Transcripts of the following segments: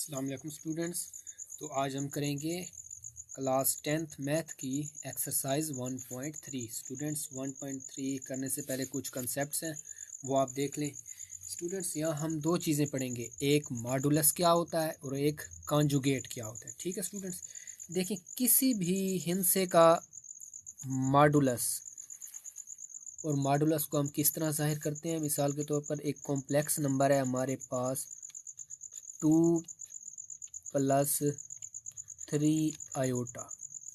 अस्सलाम वालेकुम स्टूडेंट्स। तो आज हम करेंगे क्लास 10th मैथ की एक्सरसाइज 1.3। स्टूडेंट्स 1.3 करने से पहले कुछ कंसेप्ट्स हैं वो आप देख लें। स्टूडेंट्स यहाँ हम दो चीज़ें पढ़ेंगे, एक मॉडुलस क्या होता है और एक कॉन्जुगेट क्या होता है। ठीक है स्टूडेंट्स, देखें किसी भी हिंसे का मॉडुलस और मॉडुलस को हम किस तरह जाहिर करते हैं। मिसाल के तौर पर एक कॉम्प्लेक्स नंबर है हमारे पास 2+3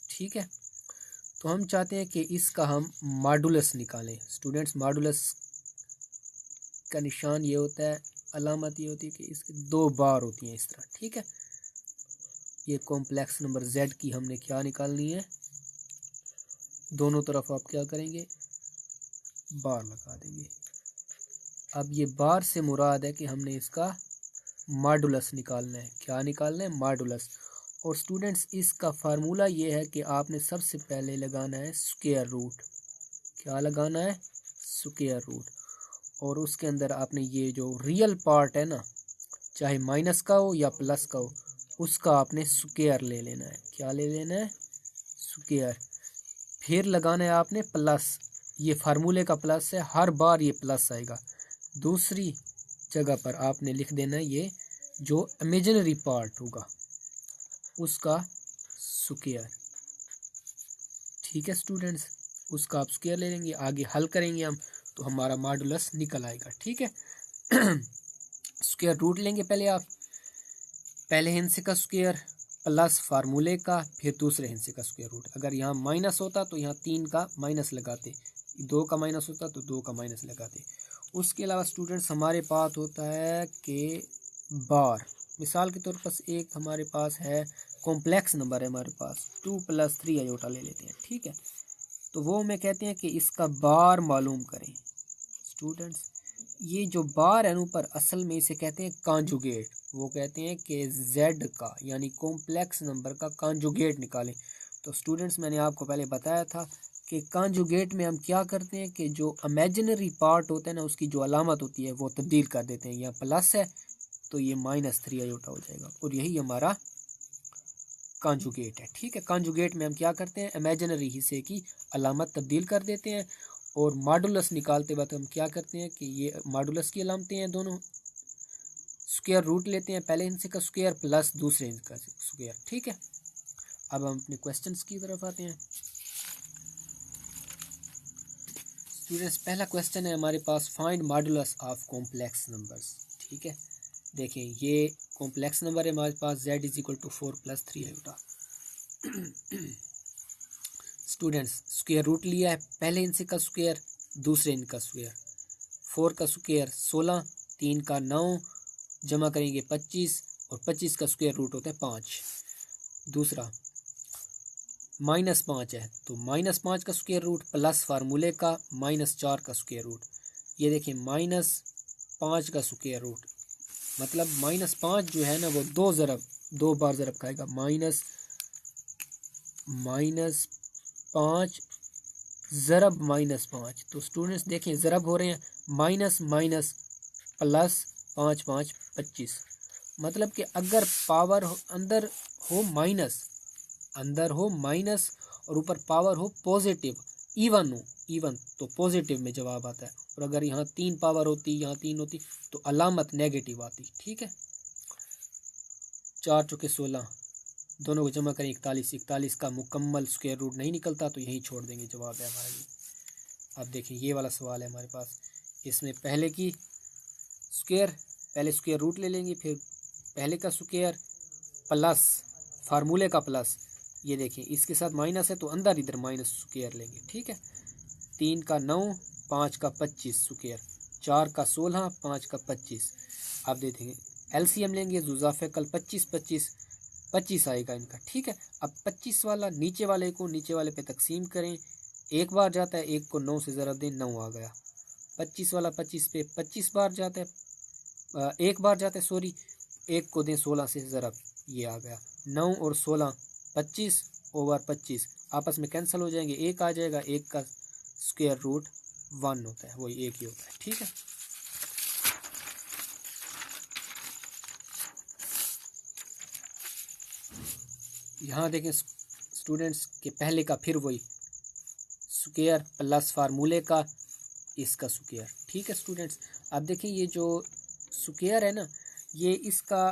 ठीक है, तो हम चाहते हैं कि इसका हम मॉडुलस निकालें। स्टूडेंट्स मॉडुलस का निशान ये होता है, अलामत ये होती है कि इसके दो बार होती हैं इस तरह। ठीक है, ये कॉम्प्लेक्स नंबर z की हमने क्या निकालनी है, दोनों तरफ आप क्या करेंगे, बार लगा देंगे। अब ये बार से मुराद है कि हमने इसका मॉडुलस निकालना है। क्या निकालना है, मॉडुलस। और स्टूडेंट्स इसका फार्मूला ये है कि आपने सबसे पहले लगाना है स्क्वायर रूट। क्या लगाना है, स्क्वायर रूट। और उसके अंदर आपने ये जो रियल पार्ट है ना, चाहे माइनस का हो या प्लस का हो, उसका आपने स्क्वायर ले लेना है। क्या ले लेना है, स्क्वायर। फिर लगाना है आपने प्लस, ये फार्मूले का प्लस है, हर बार ये प्लस आएगा। दूसरी जगह पर आपने लिख देना है ये जो इमेजिनरी पार्ट होगा उसका स्क्वायर। ठीक है स्टूडेंट्स, उसका आप स्क्वायर ले लेंगे, आगे हल करेंगे हम तो हमारा मॉडुलस निकल आएगा। ठीक है स्क्वायर रूट लेंगे पहले आप, पहले हिस्से का स्क्वायर प्लस फार्मूले का, फिर दूसरे हिस्से का स्क्वायर रूट। अगर यहाँ माइनस होता तो यहाँ 3 का माइनस लगाते, 2 का माइनस होता तो 2 का माइनस लगाते। उसके अलावा स्टूडेंट्स हमारे पास होता है कि बार। मिसाल के तौर पर एक हमारे पास है कॉम्प्लेक्स नंबर है, हमारे पास 2+3 ले लेते हैं। ठीक है, तो वो हमें कहते हैं कि इसका बार मालूम करें। स्टूडेंट्स ये जो बार है ऊपर, असल में इसे कहते हैं कॉन्जुगेट। वो कहते हैं कि z का यानी कॉम्प्लेक्स नंबर का कॉन्जुगेट निकालें। तो स्टूडेंट्स मैंने आपको पहले बताया था कि कॉन्जुगेट में हम क्या करते हैं कि जो इमेजिनरी पार्ट होता है ना, उसकी जो अलामत होती है वो तब्दील कर देते हैं। यहाँ प्लस है तो ये -3 हो जाएगा और यही हमारा कॉन्जुगेट है। ठीक है, कॉन्जुगेट में हम क्या करते हैं, इमेजिनरी हिस्से की अलामत तब्दील कर देते हैं। और मॉडुलस निकालते वक्त हम क्या करते हैं कि ये मॉडुलस की अलामतें हैं दोनों, स्क्वायर रूट लेते हैं, पहले हिस्से का स्क्वायर प्लस दूसरे हिस्से का स्क्वायर। ठीक है, अब हम अपने क्वेश्चंस की तरफ आते हैं। स्टूडेंट्स पहला क्वेश्चन है हमारे पास, find modulus of complex numbers. ठीक है, देखें ये कॉम्प्लेक्स नंबर है हमारे पास, z = 4+3 स्टूडेंट्स स्क्वायर रूट लिया है, पहले हिस्से का स्क्वायर दूसरे हिस्से का स्क्वायर। 4 का स्क्वायर 16, 3 का 9, जमा करेंगे 25 और 25 का स्क्वायर रूट होता है 5। दूसरा -5 है तो -5 का स्क्वायर रूट प्लस फार्मूले का -4 का स्क्वायर रूट। ये देखिए -5 का स्क्वायर रूट मतलब -5 जो है ना वो दो बार ज़रब खाएगा, -5 ज़रब -5। तो स्टूडेंट्स देखें ज़रब हो रहे हैं, माइनस माइनस प्लस 5 5 25। मतलब कि अगर पावर अंदर हो माइनस और ऊपर पावर हो पॉजिटिव, इवन तो पॉजिटिव में जवाब आता है। और अगर यहाँ 3 पावर होती, यहाँ 3 होती तो अलामत नेगेटिव आती। ठीक है, 4 चौके 16, दोनों को जमा करें 41, 41 का मुकम्मल स्क्वायर रूट नहीं निकलता तो यही छोड़ देंगे, जवाब है हमारा ये। अब देखिए ये वाला सवाल है हमारे पास, इसमें पहले की स्क्वायर, पहले स्क्वायर रूट ले लेंगे, फिर पहले का स्क्वायर प्लस फार्मूले का प्लस। ये देखिए इसके साथ माइनस है तो अंदर इधर माइनस स्क्वायर लेंगे। ठीक है, 3 का 9, 5 का 25 स्क्वायर, 4 का 16, 5 का 25। आप देखेंगे एलसीएम लेंगे, जुज़ाफ़िकल 25 आएगा इनका। ठीक है, अब 25 वाला नीचे वाले को नीचे वाले पे तकसीम करें, एक बार जाता है, एक को 9 से ज़रब दें, 9 आ गया। 25 वाला 25 पे 25 बार जाता है, एक बार जाता है सॉरी, एक को दें 16 से ज़रब, ये आ गया 9 और 16 25/25 आपस में कैंसिल हो जाएंगे, एक आ जाएगा, एक का स्क्वायर रूट 1 होता है, वही एक ही होता है। ठीक है, यहाँ देखें स्टूडेंट्स के पहले का फिर वही स्क्वायर प्लस फार्मूले का इसका स्क्वायर। ठीक है स्टूडेंट्स, अब देखें ये जो स्क्वायर है ना, ये इसका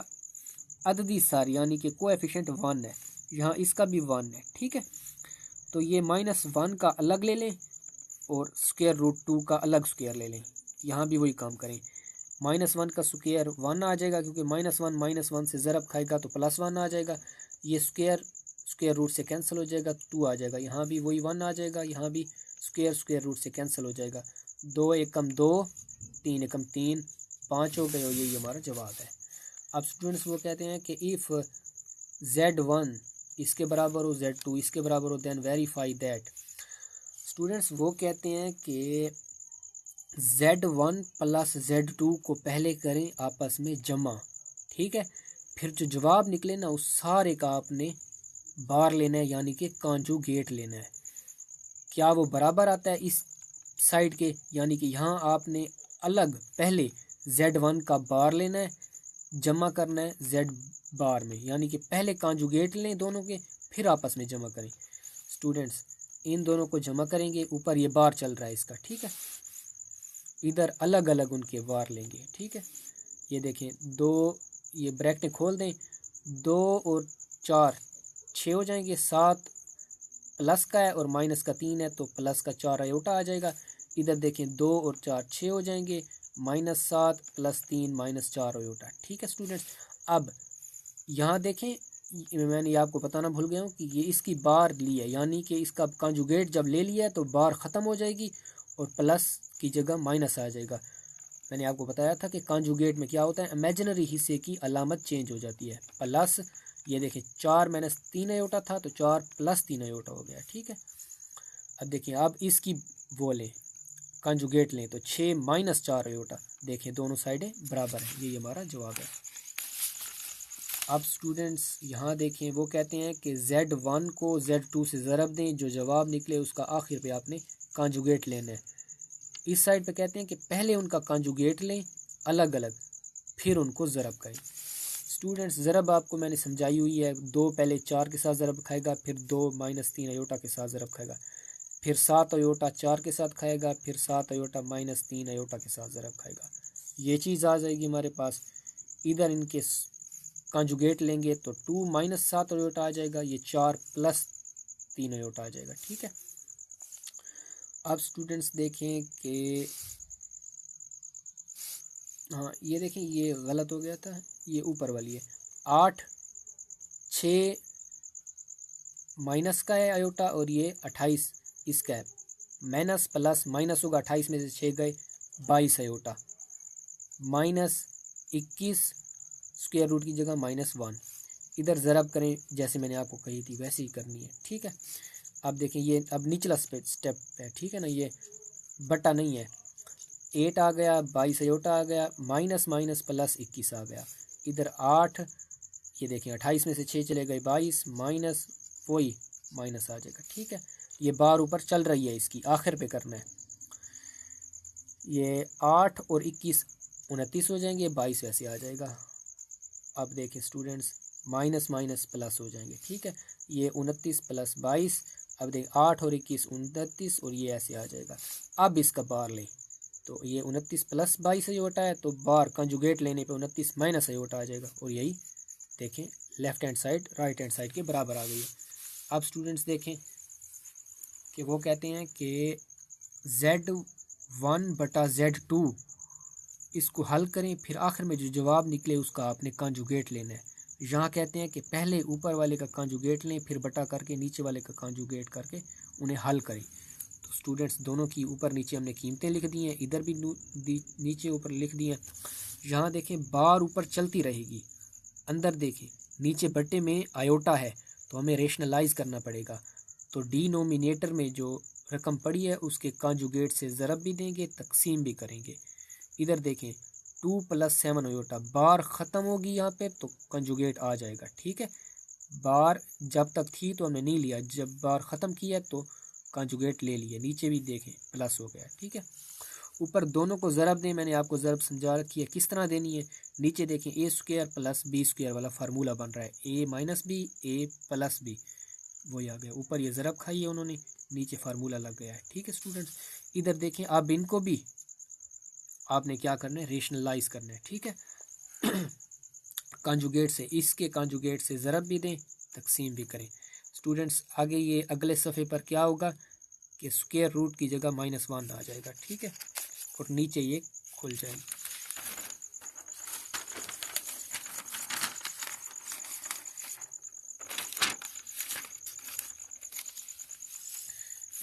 अददी सार यानी कि कोएफिशिएंट 1 है, यहाँ इसका भी 1 है। ठीक है, तो ये -1 का अलग ले लें और स्क्वायर रूट 2 का अलग स्क्वायर ले लें। यहाँ भी वही काम करें, -1 का स्क्वायर 1 आ जाएगा, क्योंकि -1 से ज़रब खाएगा तो +1 आ जाएगा। ये स्क्वायर रूट से कैंसिल हो जाएगा, 2 आ जाएगा। यहाँ भी वही 1 आ जाएगा, यहाँ भी स्क्वायर रूट से कैंसिल हो जाएगा। 2 एकम 2, 3 एकम 3, 5 हो गए और यही हमारा जवाब है। अब स्टूडेंट्स वो कहते हैं कि इफ़ Z1 इसके बराबर हो, Z2 इसके बराबर हो, देन वेरीफाई दैट। स्टूडेंट्स वो कहते हैं कि Z1 प्लस Z2 को पहले करें आपस में जमा। ठीक है, फिर जो जवाब निकले ना उस सारे का आपने बार लेना है, यानी कि कॉन्जुगेट लेना है। क्या वो बराबर आता है इस साइड के, यानी कि यहाँ आपने अलग पहले Z1 का बार लेना है, जमा करना है Z बार में, यानी कि पहले कॉन्जुगेट लें दोनों के, फिर आपस में जमा करें। स्टूडेंट्स इन दोनों को जमा करेंगे, ऊपर ये बार चल रहा है इसका। ठीक है, इधर अलग अलग उनके बार लेंगे। ठीक है, ये देखें 2, ये ब्रैकेट खोल दें, 2 और 4 6 हो जाएंगे, 7 प्लस का है और माइनस का 3 है तो प्लस का 4 आयोटा आ जाएगा। इधर देखें 2 और 4 6 हो जाएंगे, -7 + 3 -4 आयोटा। ठीक है स्टूडेंट्स, अब यहाँ देखें मैंने आपको बताना भूल गया हूँ कि ये इसकी बार ली है, यानी कि इसका कॉन्जुगेट जब ले लिया है तो बार ख़त्म हो जाएगी और प्लस की जगह माइनस आ जाएगा। मैंने आपको बताया था कि कॉन्जुगेट में क्या होता है, इमेजिनरी हिस्से की अलामत चेंज हो जाती है। प्लस ये देखिए 4 - 3 आयोटा था तो 4 + 3 आयोटा हो गया। ठीक है, अब देखिए अब इसकी वो लें कॉन्जुगेट लें तो 6 - 4 आयोटा, देखिए दोनों साइडें बराबर हैं, यही हमारा जवाब है। अब स्टूडेंट्स यहाँ देखें वो कहते हैं कि Z1 को Z2 से ज़रब दें, जो जवाब निकले उसका आखिर पे आपने कॉन्जुगेट लेना है। इस साइड पे कहते हैं कि पहले उनका कॉन्जुगेट लें अलग अलग, फिर उनको ज़रब करें। स्टूडेंट्स ज़रब आपको मैंने समझाई हुई है, 2 पहले 4 के साथ ज़रब खाएगा, फिर 2 - 3 आयोटा के साथ ज़रब खाएगा, फिर 7 आयोटा 4 के साथ खाएगा, फिर 7 आयोटा - 3 आयोटा के साथ ज़रब खाएगा। ये चीज़ आ जाएगी हमारे पास। इधर इनके कॉन्जुगेट लेंगे तो 2 - 7 आयोटा आ जाएगा, ये 4 + 3 आयोटा आ जाएगा। ठीक है, अब स्टूडेंट्स देखें कि हाँ ये देखें ये गलत हो गया था, ये ऊपर वाली है 8 6 माइनस का है आयोटा और ये 28 इसका है, माइनस प्लस माइनस होगा, 28 में से 6 गए 22 आयोटा, -21 स्क्वायर रूट की जगह -1। इधर ज़रब करें जैसे मैंने आपको कही थी वैसे ही करनी है। ठीक है, अब देखें ये अब निचला स्टेप है। ठीक है ना, ये बटा नहीं है, 8 आ गया, 22 आयोटा आ गया, माइनस प्लस 21 आ गया। इधर 8, ये देखें 28 में से 6 चले गए 22, माइनस वही माइनस आ जाएगा। ठीक है, ये बार ऊपर चल रही है, इसकी आखिर पे करना है। ये 8 और 21 29 हो जाएंगे, 22 वैसे आ जाएगा। अब देखें स्टूडेंट्स माइनस प्लस हो जाएंगे। ठीक है, ये 29 + 22, अब देखें 8 और 21 29 और ये ऐसे आ जाएगा। अब इसका बार लें तो ये 29 + 22 आयोटा है, तो बार कंजुगेट लेने पे 29 - आयोटा आ जाएगा और यही देखें left hand side right hand side के बराबर आ गई है। अब स्टूडेंट्स देखें कि वो कहते हैं कि Z1 बटा Z2 इसको हल करें, फिर आखिर में जो जवाब निकले उसका आपने कॉन्जुगेट लेना है। यहाँ कहते हैं कि पहले ऊपर वाले का कॉन्जुगेट लें, फिर बटा करके नीचे वाले का कॉन्जुगेट करके उन्हें हल करें। तो स्टूडेंट्स दोनों की ऊपर नीचे हमने कीमतें लिख दी हैं, इधर भी नीचे ऊपर लिख दी हैं। यहाँ देखें बार ऊपर चलती रहेगी, अंदर देखें नीचे बट्टे में आयोटा है तो हमें रेशनलाइज करना पड़ेगा। तो डिनोमिनेटर में जो रकम पड़ी है उसके कॉन्जुगेट से ज़रब भी देंगे, तकसीम भी करेंगे। इधर देखें 2 + 7 आयोटा, बार ख़त्म होगी यहाँ पे तो कंजुगेट आ जाएगा। ठीक है, बार जब तक थी तो हमने नहीं लिया, जब बार ख़त्म किया तो कंजुगेट ले लिए। नीचे भी देखें प्लस हो गया। ठीक है, ऊपर दोनों को ज़रब दें, मैंने आपको ज़रब समझा रखी है किस तरह देनी है। नीचे देखें ए स्क्वायर प्लस बी स्क्वायर वाला फार्मूला बन रहा है, ए माइनस बी ए प्लस बी, वही आ गया। ऊपर ये ज़रब खाई है उन्होंने, नीचे फार्मूला लग गया है। ठीक है स्टूडेंट्स, इधर देखें अब इनको भी आपने क्या करना है, रेशनलाइज करना है। ठीक है कॉन्जुगेट से, इसके कॉन्जुगेट से ज़रब भी दें, तकसीम भी करें। स्टूडेंट्स आगे ये अगले सफ़े पर क्या होगा कि स्क्वायर रूट की जगह -1 आ जाएगा। ठीक है, और नीचे ये खुल जाएगी।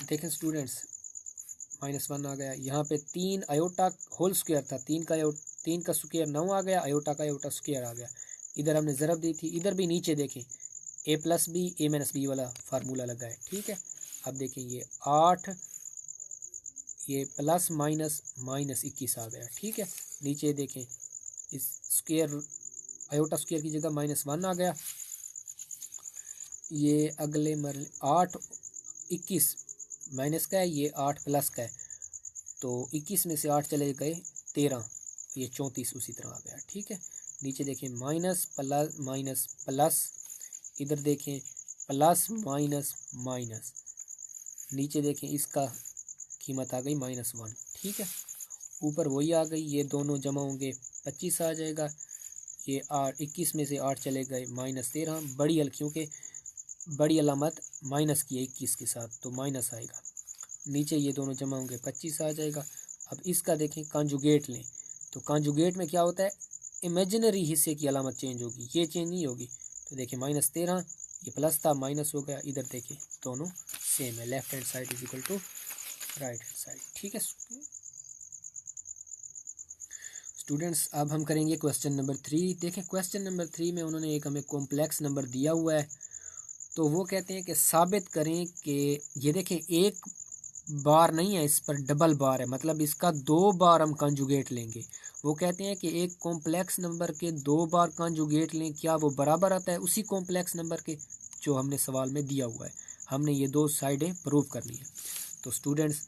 देखें स्टूडेंट्स, -1 आ गया। यहाँ पे 3 अयोटा होल स्क्वायर था, 3 का स्क्वायर 9 आ गया, अयोटा का अयोटा स्क्वायर आ गया। इधर हमने ज़रब दी थी, इधर भी नीचे देखें ए प्लस बी ए माइनस बी वाला फार्मूला लगा है। ठीक है, अब देखें ये 8 ये प्लस माइनस -21 आ गया। ठीक है, नीचे देखें इस स्क्वायर अयोटा स्क्वायर की जगह -1 आ गया। ये अगले मरले 8 21 माइनस का है, ये 8 प्लस का है, तो 21 में से 8 चले गए 13, ये 34 उसी तरह आ गया। ठीक है, नीचे देखें माइनस प्लस, इधर देखें प्लस माइनस माइनस, नीचे देखें इसका कीमत आ गई -1। ठीक है, ऊपर वही आ गई, ये दोनों जमा होंगे 25 आ जाएगा। ये 21 में से 8 चले गए -13, बड़ी हल क्योंकि बड़ी अलामत माइनस की है 21 के साथ, तो माइनस आएगा। नीचे ये दोनों जमा होंगे 25 आ जाएगा। अब इसका देखें कॉन्जुगेट लें, तो कॉन्जुगेट में क्या होता है, इमेजिनरी हिस्से की अलामत चेंज होगी, ये चेंज नहीं होगी। तो देखें -13 ये प्लस था माइनस हो गया, इधर देखें दोनों सेम है, left hand side is equal to right hand side. ठीक है स्टूडेंट्स, अब हम करेंगे क्वेश्चन नंबर 3। देखें क्वेश्चन नंबर 3 में उन्होंने एक हमें कॉम्प्लेक्स नंबर दिया हुआ है, तो वो कहते हैं कि साबित करें कि ये देखें एक बार नहीं है, इस पर डबल बार है, मतलब इसका 2 बार हम कॉन्जुगेट लेंगे। वो कहते हैं कि एक कॉम्प्लेक्स नंबर के 2 बार कॉन्जुगेट लें, क्या वो बराबर आता है उसी कॉम्प्लेक्स नंबर के जो हमने सवाल में दिया हुआ है। हमने ये 2 साइडें प्रूव करनी है। तो स्टूडेंट्स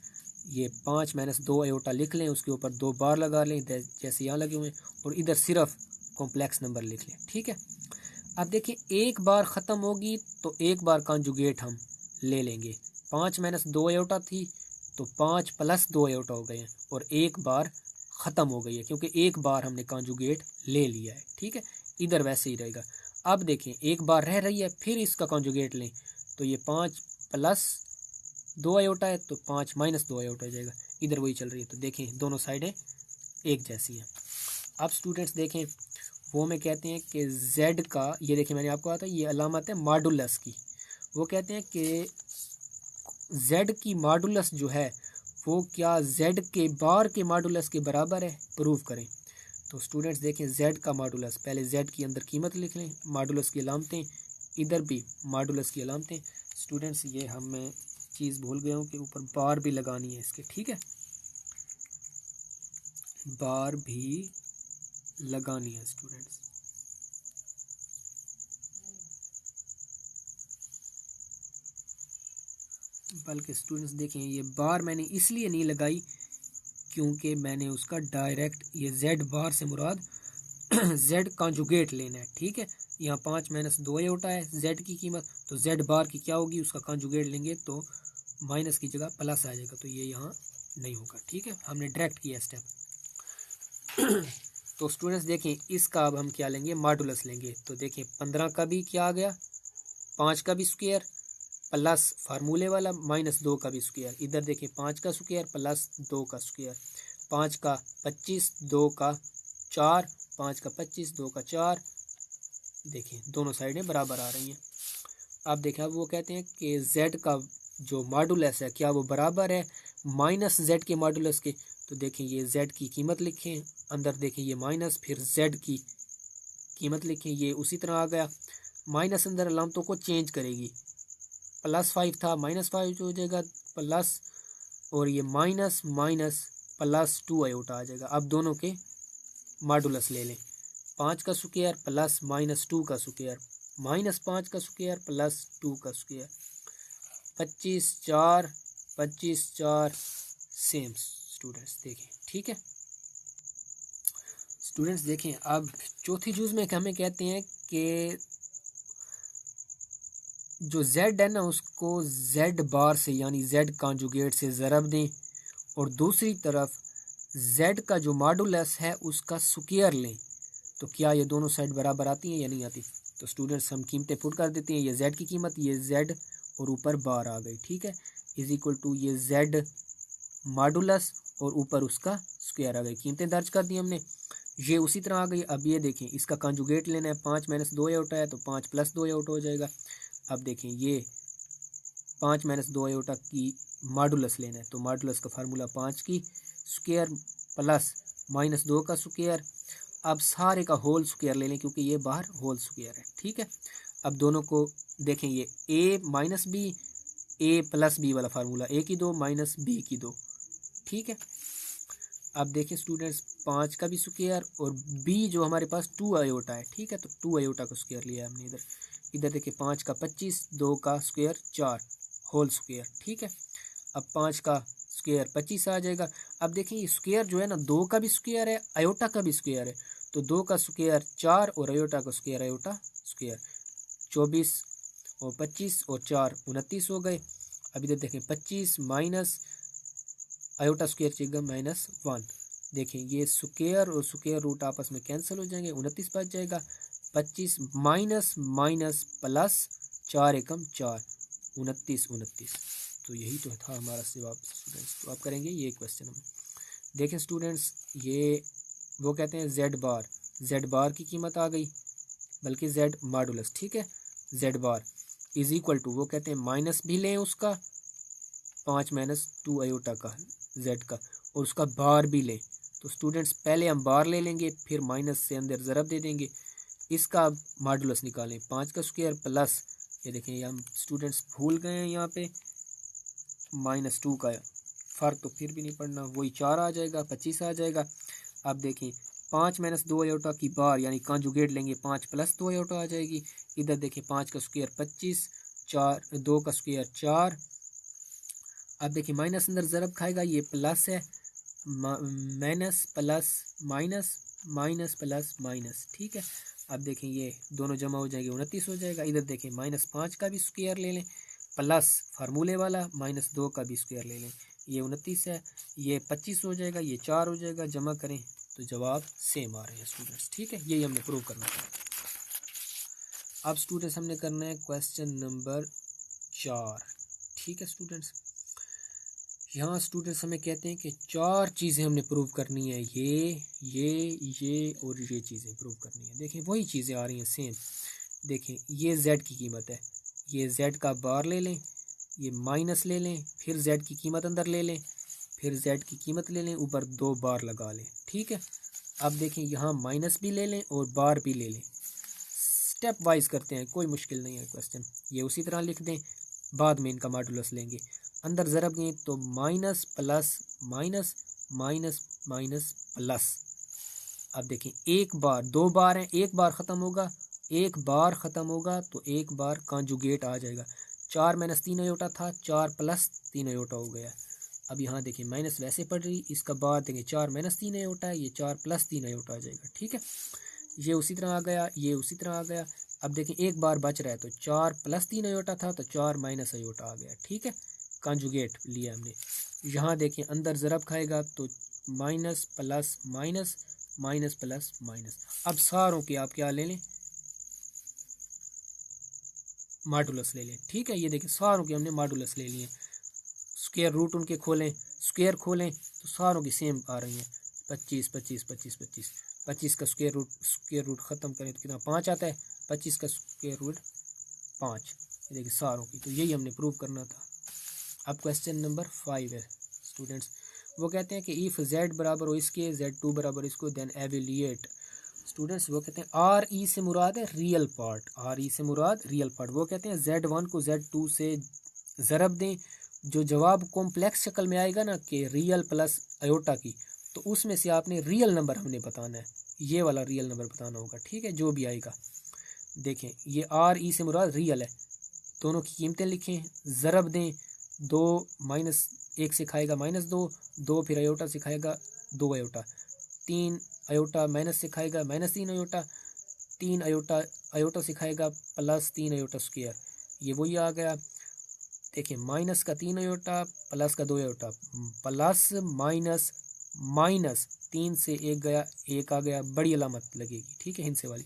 ये 5 - 2 अयोटा लिख लें, उसके ऊपर 2 बार लगा लें जैसे यहाँ लगे हुए हैं, और इधर सिर्फ कॉम्प्लेक्स नंबर लिख लें। ठीक है, अब देखिए एक बार ख़त्म होगी तो एक बार कॉन्जुगेट हम ले लेंगे। 5 - 2 अयोटा थी तो 5 + 2 अयोटा हो गए हैं, और एक बार ख़त्म हो गई है क्योंकि एक बार हमने कॉन्जुगेट ले लिया है। ठीक है, इधर वैसे ही रहेगा। अब देखें एक बार रह रही है, फिर इसका कॉन्जुगेट लें, तो ये 5 + 2 अयोटा है तो 5 - 2 अयोटा हो जाएगा, इधर वही चल रही है। तो देखें दोनों साइडें एक जैसी हैं। अब स्टूडेंट्स देखें वो में कहते हैं कि z का, ये देखिए मैंने आपको कहा था ये अलामत है मॉडुलस की। वो कहते हैं कि z की मॉडुलस जो है वो क्या z के बार के मॉडुलस के बराबर है, प्रूव करें। तो स्टूडेंट्स देखें z का मॉडुलस, पहले z की अंदर कीमत लिख लें, मॉडुलस की अलामतें, इधर भी मॉडुलस की अलामतें। स्टूडेंट्स ये हमें चीज़ भूल गया हूँ कि ऊपर बार भी लगानी है इसके। ठीक है, बार भी लगानी है स्टूडेंट्स। बल्कि स्टूडेंट्स देखें ये बार मैंने इसलिए नहीं लगाई क्योंकि मैंने उसका डायरेक्ट, ये z बार से मुराद z कॉन्जुगेट लेना है। ठीक है, यहाँ 5 - 2 अयोटा है z की कीमत, तो z बार की क्या होगी, उसका कॉन्जुगेट लेंगे तो माइनस की जगह प्लस आ जाएगा, तो ये यहाँ नहीं होगा। ठीक है, हमने डायरेक्ट किया स्टेप। तो स्टूडेंट्स देखें इसका अब हम क्या लेंगे, मॉडुलस लेंगे। तो देखें 15 का भी क्या आ गया, 5 का भी स्क्वायर प्लस फार्मूले वाला -2 का भी स्क्वायर। इधर देखें 5 का स्क्वायर प्लस 2 का स्क्वायर, 5 का 25 2 का 4, 5 का 25 2 का 4। देखें दोनों साइडें बराबर आ रही हैं। अब देखें अब वो कहते हैं कि z का जो मॉडुलस है क्या वो बराबर है -z के मॉडुलस के। तो देखें ये z की कीमत लिखें, अंदर देखें ये माइनस, फिर z की कीमत लिखें, ये उसी तरह आ गया। माइनस अंदर अलामतों को चेंज करेगी, +5 था -5 हो जाएगा प्लस, और ये माइनस +2 अयोटा आ जाएगा। अब दोनों के मॉडुलस ले लें, 5 का स्क्वायर प्लस -2 का स्क्वायर, -5 का स्क्वायर प्लस 2 का स्क्वायर, 25 4 25 4 सेम स्टूडेंट्स देखें। ठीक है स्टूडेंट्स, देखें अब चौथी जूज में हमें कहते हैं कि जो z है ना उसको z बार से यानी z कॉन्जुगेट से ज़रब दें और दूसरी तरफ z का जो मॉडुलस है उसका स्क्वायर लें, तो क्या ये दोनों साइड बराबर आती हैं या नहीं आती। तो स्टूडेंट्स हम कीमतें पुट कर देते हैं, ये z की कीमत, ये z और ऊपर बार आ गई, ठीक है, इज इक्वल टू ये z मॉडुलस और ऊपर उसका स्क्वायर आ गई। कीमतें दर्ज कर दी हमने, ये उसी तरह आ गई। अब ये देखें इसका कॉन्जुगेट लेना है, 5 - 2 आयोटा है तो 5 + 2 आयोटा हो जाएगा। अब देखें ये 5 - 2 आयोटा की मॉडुलस लेना है, तो मॉडुलस का फार्मूला 5 की स्क्वायर प्लस -2 का स्क्वायर। अब सारे का होल स्क्वायर ले लें क्योंकि ये बाहर होल स्क्वायर है, ठीक है। अब दोनों को देखें, ये a - b, a + b वाला फार्मूला, a की 2 - b की 2, ठीक है। अब देखें स्टूडेंट्स 5 का भी स्क्वायर और b जो हमारे पास 2 आयोटा है, ठीक है, तो 2 आयोटा का स्क्वायर लिया है हमने इधर देखिए 5 का 25, 2 का स्क्वायर 4 होल स्क्वायर, ठीक है। अब 5 का स्क्वायर 25 आ जाएगा। अब देखिए ये स्क्वायर जो है ना 2 का भी स्क्वायर है, आयोटा का भी स्क्वायर है, तो 2 का स्क्वायर 4 और आयोटा का स्क्वायर आयोटा स्क्वायर 24 और 25 और 4 29 हो गए। अब इधर देखें 25 माइनस आयोटा स्क्वायर चाहिए -1, देखें ये स्क्वायर और स्क्वायर रूट आपस में कैंसिल हो जाएंगे, 29 बच जाएगा। 25 माइनस माइनस प्लस 4 एकम 4 29। तो यही तो था हमारा जवाब स्टूडेंट्स। तो आप करेंगे ये क्वेश्चन हम देखें स्टूडेंट्स, ये वो कहते हैं जेड बार की कीमत आ गई, बल्कि जेड मॉडुलस, ठीक है, Z bar is equal to वो कहते हैं माइनस भी लें उसका 5 - 2 आयोटा का जेड का और उसका बार भी लें। तो स्टूडेंट्स पहले हम बार ले लेंगे फिर माइनस से अंदर ज़रब दे देंगे, इसका मॉडुलस निकालें 5 का स्क्वायर प्लस ये देखें ये हम स्टूडेंट्स भूल गए हैं यहाँ पे -2 का फ़र्क तो फिर भी नहीं पड़ना, वही 4 आ जाएगा, 25 आ जाएगा। अब देखें 5 - 2 आयोटा की बार यानी कॉन्जुगेट लेंगे 5 + 2 आयोटा आ जाएगी। इधर देखें 5 का स्क्वायर 25, 2 का स्क्वायर 4। अब देखिए माइनस अंदर ज़रब खाएगा, ये प्लस है, minus plus minus minus plus minus, ठीक है। अब देखें ये दोनों जमा हो जाएंगे 29 हो जाएगा। इधर देखें -5 का भी स्क्वायर ले लें प्लस फार्मूले वाला -2 का भी स्क्वायर ले लें, ये 29 है, ये 25 हो जाएगा, ये 4 हो जाएगा, जमा करें तो जवाब सेम आ रहे हैं स्टूडेंट्स, ठीक है। यही हमने प्रूव करना है। अब स्टूडेंट्स हमने करना है क्वेश्चन नंबर 4, ठीक है स्टूडेंट्स। यहाँ स्टूडेंट्स हमें कहते हैं कि 4 चीज़ें हमने प्रूव करनी है, ये और ये चीज़ें प्रूव करनी है। देखें वही चीज़ें आ रही हैं सेम। देखें ये z की कीमत है, ये z का बार ले लें, ये माइनस ले लें, फिर z की कीमत अंदर ले लें, फिर z की कीमत ले लें, ऊपर 2 बार लगा लें, ठीक है। अब देखें यहाँ माइनस भी ले लें और बार भी ले लें, स्टेप वाइज करते हैं, कोई मुश्किल नहीं है क्वेश्चन। ये उसी तरह लिख दें, बाद में इनका मॉडुलस लेंगे, अंदर ज़रब गए तो minus plus minus minus minus plus. अब देखें एक बार 2 बार हैं, एक बार ख़त्म होगा तो एक बार कॉन्जुगेट आ जाएगा। 4 - 3 आयोटा था, 4 + 3 आयोटा हो गया। अब यहाँ देखें माइनस वैसे पड़ रही, इसका बार देखें 4 - 3 आयोटा है, ये 4 + 3 आयोटा आ जाएगा, ठीक है। ये उसी तरह आ गया, ये उसी तरह आ गया। अब देखें एक बार बच रहा है, तो 4 + 3 आयोटा था तो 4 - आयोटा आ गया, ठीक है, कॉन्जुगेट लिया हमने। यहाँ देखें अंदर ज़रब खाएगा तो minus plus minus minus plus minus. अब सारों के आप क्या ले लें, मॉडुलस ले लें, ठीक है। ये देखें सारों के हमने मॉडुलस ले लिए, स्क्वायर रूट उनके खोलें, स्क्वायर खोलें तो सारों की सेम आ रही हैं, 25 25 25 25। 25 का स्क्वायर रूट ख़त्म करें तो कितना 5 आता है, 25 का स्क्वायर रूट 5। ये देखिए सारों की, तो यही हमने प्रूव करना था। अब क्वेश्चन नंबर 5 है स्टूडेंट्स, वो कहते हैं कि इफ़ z बराबर हो इसके, z2 बराबर इसको, देन एवेलिएट। स्टूडेंट्स वो कहते हैं आर ई से मुराद है रियल पार्ट, आर ई से मुराद रियल पार्ट। वो कहते हैं z1 को z2 से ज़रब दें, जो जवाब कॉम्प्लेक्स शक्ल में आएगा ना कि रियल प्लस आयोटा की, तो उसमें से आपने रियल नंबर हमने बताना है, ये वाला रियल नंबर बताना होगा, ठीक है, जो भी आएगा। देखें ये आर ई से मुराद रियल है, दोनों की कीमतें लिखें, ज़रब दें, 2 - 1 से खाएगा -2, 2 फिर आयोटा से खाएगा 2 अयोटा, 3 अयोटा माइनस से खाएगा -3 अयोटा, 3 अयोटा अयोटा से खाएगा +3 अयोटा स्क्वायर, ये वही आ गया। देखिए माइनस का 3 अयोटा प्लस का 2 अयोटा, प्लस माइनस माइनस 3 से 1 गया, 1 आ गया, बड़ी अलामत लगेगी, ठीक है, हिंसे वाली।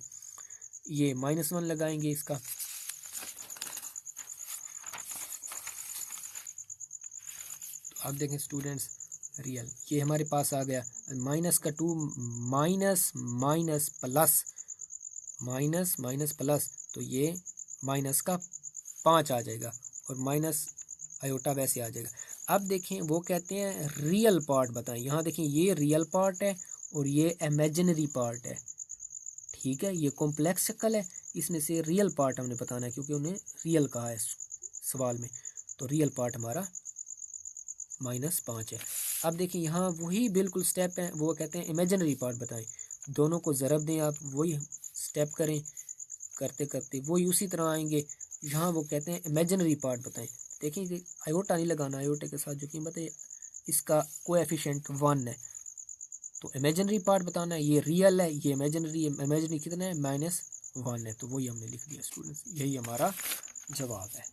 ये -1 लगाएंगे इसका, तो अब देखें स्टूडेंट्स रियल, ये हमारे पास आ गया माइनस का 2 minus minus plus minus minus plus, तो ये माइनस का 5 आ जाएगा और माइनस अयोटा वैसे आ जाएगा। अब देखें वो कहते हैं रियल पार्ट बताएं, यहाँ देखें ये रियल पार्ट है और ये इमेजिनरी पार्ट है, ठीक है, ये कॉम्प्लेक्स शक्ल है, इसमें से रियल पार्ट हमने बताना है क्योंकि उन्हें रियल कहा है सवाल में, तो रियल पार्ट हमारा -5 है। अब देखिए यहाँ वही बिल्कुल स्टेप है, वो कहते हैं इमेजिनरी पार्ट बताएं, दोनों को ज़रब दें आप, वही स्टेप करें, करते करते वही उसी तरह आएंगे। यहाँ वो कहते हैं इमेजिनरी पार्ट बताएं, देखिए कि अयोटा नहीं लगाना, अयोटे के साथ जो कीमत है इसका कोएफिशिएंट 1 है, तो इमेजिनरी पार्ट बताना है, ये रियल है, ये इमेजिनरी कितना है -1 है, तो वही हमने लिख दिया स्टूडेंट्स, यही हमारा जवाब है।